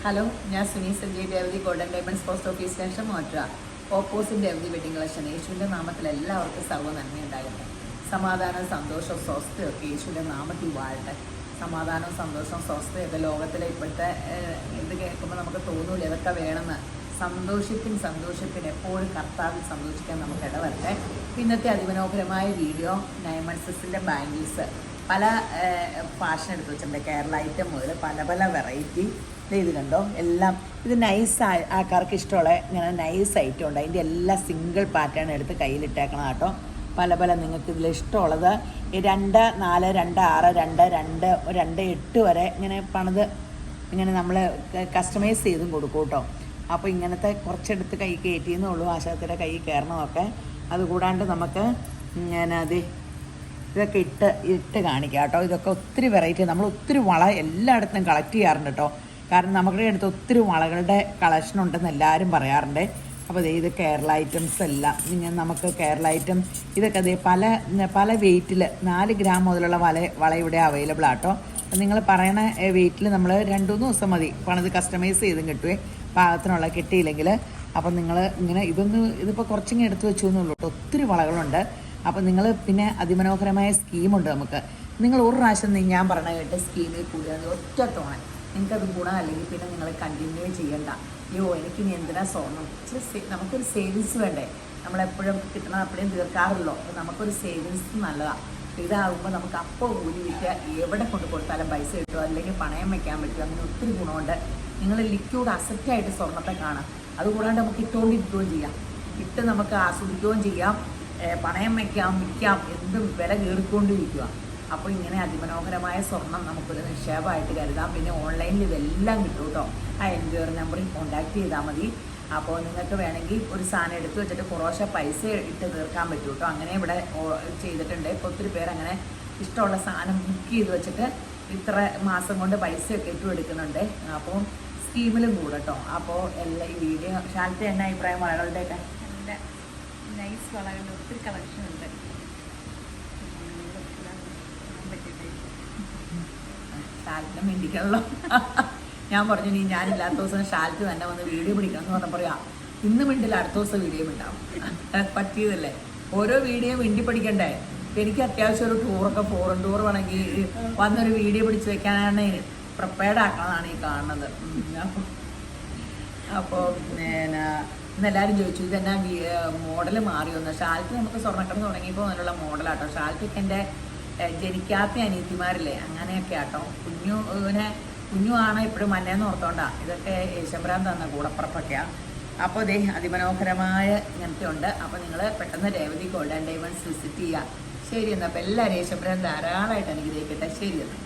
Hello, ഞാൻ Suni Sanjay Revathi golden diamonds post office station മോട്ര opposite Revathi wedding collection. യേശുവിൻ്റെ നാമത്തിൽ എല്ലാവർക്കും സർവ്വ നന്മയുണ്ടാകട്ടെ. സമാധാനം, സന്തോഷം, സ്വസ്ഥയൊക്കെ യേശുവിൻ്റെ നാമത്തിൽ വാഴട്ടെ. സമാധാനവും സന്തോഷവും സ്വസ്ഥയൊക്കെ ലോകത്തിലെ ഇപ്പോഴത്തെ ഇത് കേൾക്കുമ്പോൾ നമുക്ക് തോന്നൂല ഇതൊക്കെ വേണമെന്ന്. സന്തോഷത്തിന് എപ്പോഴും കർത്താവിൽ സന്തോഷിക്കാൻ നമുക്ക് ഇടവരട്ടെ. ഇന്നത്തെ അതിമനോഹരമായ വീഡിയോ 9 months ബാംഗിൾസ് പല ഫാഷൻ എടുത്ത് വെച്ചിട്ടുണ്ട്. കേരള ഐറ്റം മുതൽ പല വെറൈറ്റി ഇത് കണ്ടോ. എല്ലാം ഇത് നൈസ് ആൾക്കാർക്ക് ഇഷ്ടമുള്ള ഇങ്ങനെ നൈസ് ഐറ്റം ഉണ്ട്. അതിൻ്റെ എല്ലാ സിംഗിൾ പാറ്റേൺ എടുത്ത് കയ്യിലിട്ടേക്കണം കേട്ടോ. പല നിങ്ങൾക്ക് ഇതിൽ ഇഷ്ടമുള്ളത് 2, 4, 2, 6, 2, 2, 2, 8 വരെ ഇങ്ങനെ പണിത് ഇങ്ങനെ നമ്മൾ കസ്റ്റമൈസ് ചെയ്തും കൊടുക്കും കേട്ടോ. അപ്പോൾ ഇങ്ങനത്തെ കുറച്ചെടുത്ത് കൈ കയറ്റിയെന്നുള്ളൂ, ആശാത്തിയുടെ കൈ കയറണമൊക്കെ. അതുകൂടാണ്ട് നമുക്ക് ഞാനത് ഇതൊക്കെ ഇട്ട് കാണിക്കാം കേട്ടോ. ഇതൊക്കെ ഒത്തിരി വെറൈറ്റി, നമ്മൾ ഒത്തിരി വള എല്ലായിടത്തും കളക്ട് ചെയ്യാറുണ്ട് കേട്ടോ. കാരണം നമ്മുടെ അടുത്ത് ഒത്തിരി വളകളുടെ കളക്ഷൻ ഉണ്ടെന്ന് എല്ലാവരും പറയാറുണ്ട്. അപ്പോൾ ഇത് കേരള ഐറ്റംസ് എല്ലാം ഇങ്ങനെ നമുക്ക് കേരള ഐറ്റം ഇതൊക്കെ പല വെയ്റ്റിൽ 4 ഗ്രാം മുതലുള്ള വള ഇവിടെ അവൈലബിൾ ആട്ടോ. അപ്പം നിങ്ങൾ പറയണ വെയ്റ്റിൽ നമ്മൾ 2-3 ദിവസം മതി പണിത് കസ്റ്റമൈസ് ചെയ്തും കിട്ടുവേ. പാകത്തിനുള്ള കിട്ടിയില്ലെങ്കിൽ അപ്പം നിങ്ങൾ ഇങ്ങനെ ഇതിപ്പോൾ കുറച്ചിങ്ങനെ എടുത്ത് വെച്ചു എന്നുള്ളൂ. ഒത്തിരി വളകളുണ്ട്. അപ്പം നിങ്ങൾ പിന്നെ അതിമനോഹരമായ സ്കീമുണ്ട് നമുക്ക്. നിങ്ങൾ ഒരു പ്രാവശ്യം ഞാൻ പറഞ്ഞ കേട്ട് സ്കീമിൽ കൂടിയാൽ ഒറ്റ തോണേ നിങ്ങൾക്കത് ഗുണം, അല്ലെങ്കിൽ പിന്നെ നിങ്ങൾ കണ്ടിന്യൂ ചെയ്യണ്ട. എനിക്കിനി എന്തിനാ സ്വർണ്ണം, നമുക്കൊരു സേവിങ്സ് വേണ്ടേ. നമ്മളെപ്പോഴും കിട്ടണം അപ്പോഴും തീർക്കാറില്ലോ. അപ്പോൾ നമുക്കൊരു സേവിങ്സ് നല്ലതാണ്. ഇതാകുമ്പോൾ നമുക്ക് അപ്പോൾ ഊരി വിൽക്കുക, എവിടെ കൊണ്ട് കൊടുത്താലും പൈസ കിട്ടും, അല്ലെങ്കിൽ പണയം വയ്ക്കാൻ പറ്റും. അങ്ങനെ ഒത്തിരി ഗുണമുണ്ട്. നിങ്ങൾ ലിക്വിഡ് അസറ്റായിട്ട് സ്വർണ്ണത്തെ കാണാം. അതുകൂടാണ്ട് നമുക്ക് ഇട്ടുകൊണ്ടിരിക്കുകയും ചെയ്യാം, ഇട്ട് നമുക്ക് ആസ്വദിക്കുകയും ചെയ്യാം, പണയം വയ്ക്കാം, വിൽക്കാം, എന്തും വില കയറിക്കൊണ്ടിരിക്കുക. അപ്പോൾ ഇങ്ങനെ അതിമനോഹരമായ സ്വർണം നമുക്കൊരു നിക്ഷേപമായിട്ട് കരുതാം. പിന്നെ ഓൺലൈനിൽ ഇതെല്ലാം കിട്ടും കേട്ടോ. ആ എൻക്വയറി നമ്പറിൽ കോൺടാക്ട് ചെയ്താൽ മതി. അപ്പോൾ നിങ്ങൾക്ക് വേണമെങ്കിൽ ഒരു സാധനം എടുത്ത് വെച്ചിട്ട് കുറേശ്ശെ പൈസ ഇട്ട് തീർക്കാൻ പറ്റും കേട്ടോ. അങ്ങനെ ഇവിടെ ചെയ്തിട്ടുണ്ട്. ഇപ്പോൾ ഒത്തിരി പേര് അങ്ങനെ ഇഷ്ടമുള്ള സാധനം ബുക്ക് ചെയ്ത് വെച്ചിട്ട് ഇത്ര മാസം കൊണ്ട് പൈസയൊക്കെ ഇട്ടും എടുക്കുന്നുണ്ട്. അപ്പോൾ സ്കീമിലും കൂടെ കേട്ടോ. അപ്പോൾ എല്ലാ ഈ വീഡിയോ ശാലത്തെ എന്നാ അഭിപ്രായം? വളകളുടെയൊക്കെ നല്ല നൈസ് വളകളുടെ ഒത്തിരി കളക്ഷൻ ഉണ്ട്. ഷാലിനെ മിണ്ടിക്കണല്ലോ. ഞാൻ പറഞ്ഞു ഞാനില്ലാത്ത ദിവസം ഷാലിക്ക് തന്നെ വന്ന് വീഡിയോ പിടിക്കണം എന്ന് പറഞ്ഞാൽ പറയാം, ഇന്ന് മിണ്ടില്ല അടുത്ത ദിവസം വീഡിയോ ഉണ്ടാവും. പറ്റിയതല്ലേ, ഓരോ വീഡിയോ മിണ്ടി പഠിക്കണ്ടേ. എനിക്ക് അത്യാവശ്യം ഒരു ടൂറൊക്കെ ഫോറിൻ ടൂർ വേണമെങ്കിൽ വന്നൊരു വീഡിയോ പിടിച്ച് വെക്കാനാണ് പ്രിപ്പയർഡ് ആക്കണമെന്നാണ് ഈ കാണുന്നത്. അപ്പോൾ ഇന്നെല്ലാവരും ചോദിച്ചു ഇതെന്നാ മോഡൽ മാറിയൊന്ന്. ഷാലിക്ക് നമുക്ക് സ്വർണ്ണക്കട തുടങ്ങിയപ്പോൾ അതിനുള്ള മോഡലാട്ടോ. ഷാലിക്കൊക്കെ എൻ്റെ ജനിക്കാത്ത അനിയത്തിമാരില്ലേ അങ്ങനെയൊക്കെ ആട്ടോ. കുഞ്ഞുമാണ് ഇപ്പോഴും മന്നേന്ന് ഓർത്തോണ്ടാണ്. ഇതൊക്കെ യേശബ്രാൻ തന്ന കൂടപ്പുറപ്പൊക്കെയാണ്. അപ്പോൾ അതിമനോഹരമായ ഇങ്ങനത്തെ ഉണ്ട്. അപ്പോൾ നിങ്ങൾ പെട്ടെന്ന് രേവതി ഗോൾഡൻ ഡയമണ്ട്സ് വിസിറ്റ് ചെയ്യുക. ശരി എന്നാൽ അപ്പോൾ എല്ലാവരും യേശബ്രാൻ ധാരാളമായിട്ട് അനുഗ്രഹിക്കട്ടെ. ശരി എന്നാൽ.